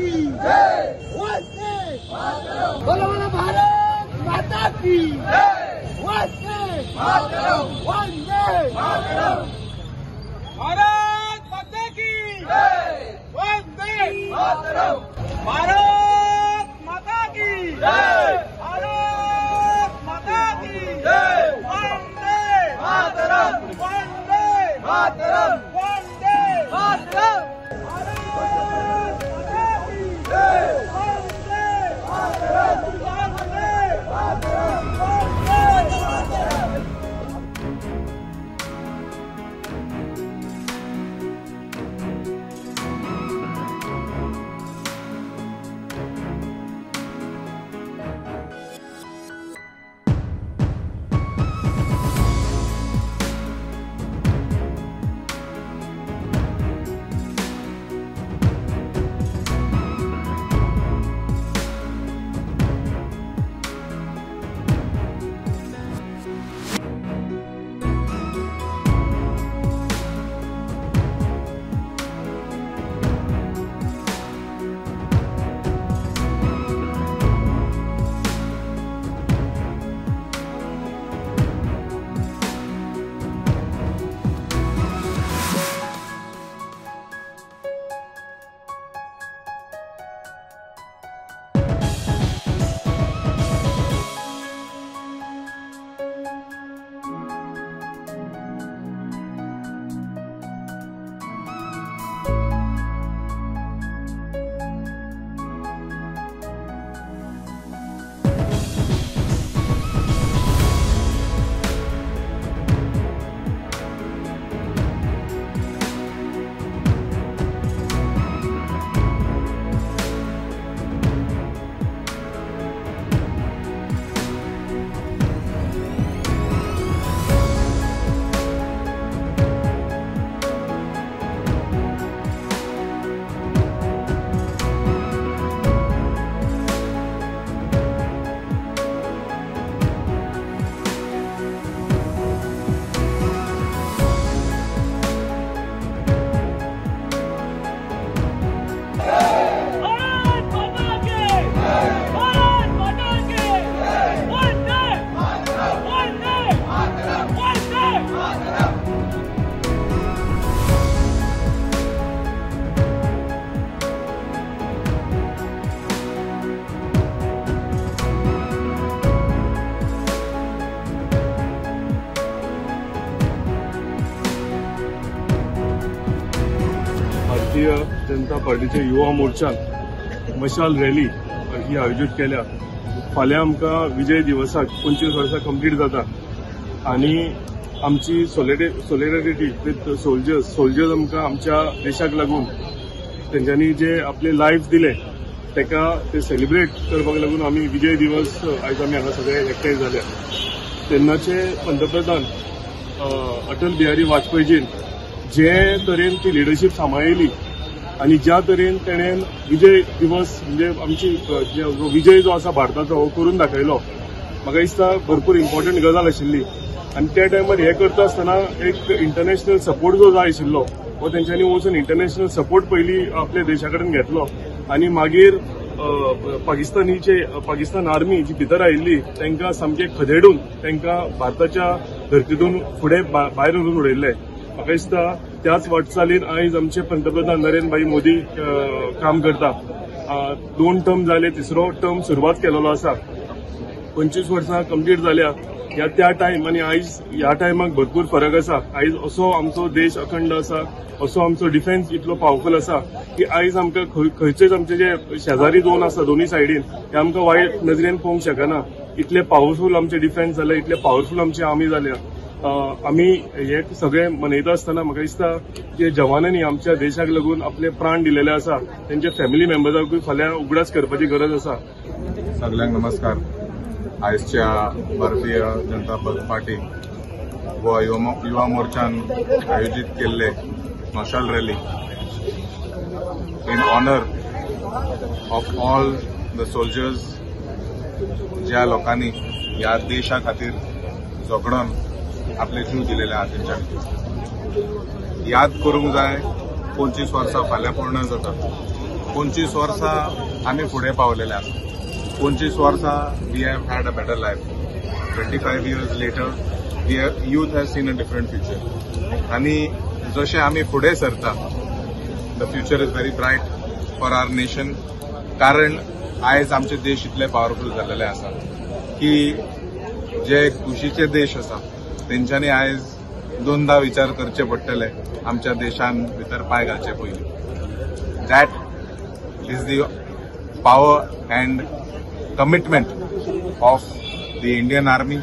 की जय, वंदे मातरम। बोलो बोलो भारत माता की जय, वंदे मातरम, वंदे मातरम। भारत माता की जय, वंदे मातरम। भारत माता की जय, भारत माता की जय, वंदे मातरम, वंदे मातरम, वंदे मातरम। भारतीय जनता पार्टीच्या युवा मोर्चान मशाल रॅली ही आयोजित केल्या। फाल्यां आमकां विजय दिवसाक 25 वर्सां कंप्लीट जाता आणि आमची सॉलिडॅरिटी विथ सोल्जर्स आमकां आमच्या देशाक लागून तेंच्यांनी जे आपले लायफ दिले तेका ते सेलिब्रेट करपाक लागून आमी विजय दिवस आयज आमी हांगा सगळे एकठांय जाल्या। तेन्नाचे पंतप्रधान अटल बिहारी वाजपेयीजीन जे तरेन ती लिडरशीप सांबाळिल्ली आणि ज्या तरेन तेणेन विजय दिवस म्हणजे आमची विजय जो आसा भारताचो हो करून दाखयलो, म्हाका दिसता भरपूर इम्पॉर्टंट गजाल आशिल्ली। आणि त्या टायमार हे करता आसतना एक इंटरनॅशनल सपोर्ट जो जाय आशिल्लो हो तेंच्यांनी वचून इंटरनॅशनल सपोर्ट पयली आपल्या देशा कडेन घेतलो आणि मागीर पाकिस्तान आर्मी जी भितर आयिल्ली तांकां सामके खदेडून तांकां भारताच्या धर्तीतून फुडें भायर व्हरून उडयल्ले। म्हाका दिसता त्याच वाटचालीन आयज आमचे पंतप्रधान नरेंद्र भाई मोदी काम करता। 2 टर्म जाले, 3रो टर्म सुरवात केलेलो आसा। 25 वर्सां कंप्लीट जाल्या त्या टायम आणि आयज ह्या टायमाक भरपूर फरक आसा। आयज असो आमचो देश अखंड आसा, असो आमचो डिफेन्स इतलो पावरफुल आसा की आयज आमकां खंयचेच आमचे जे शेजारी दोन आसा दोन्ही सायडीन ते आमकां वायट नजरेन पळोवंक शकना। इतले पावरफुल आमचे डिफेन्स जाले, इतले पावरफुल आमची आर्मी जाल्या। आमी हे सगळे मनयता आसतना म्हाका दिसता जे जवानांनी आमच्या देशाक लागून आपले प्राण दिलेले आसा त्यांच्या फॅमिली मेंबर्सांकूय फाल्यां उगडास करपाची गरज आसा। सगळ्यांक नमस्कार। आयजच्या भारतीय जनता पार्टी व युवा मोर्चान आयोजित केल्ले मशाल rally in honour of all the soldiers ज्या लोकांनी ह्या देशा खातीर झगडून आपले जीव दिलेले आहात तेंच्यांनी याद करूंक जाय 25 वर्सां फाल्यां पूर्ण जाता. 25 वर्सां आमी फुडें पावलेले आसा. 25 वर्सां we have had a better life. 25 years later youth has seen a different future. आणि जशें आमी फुडें सरता, the future is very bright for our nation. कारण आयज आमचे देश इतले पॉवरफुल जाल्लेले आसा की जे कुशीचे देश आसा तेंच्यांनी आयज दोनदा विचार करचे पडटले आमच्या देशान भितर पांय घालचे पयलीं. That is the power and commitment of the Indian army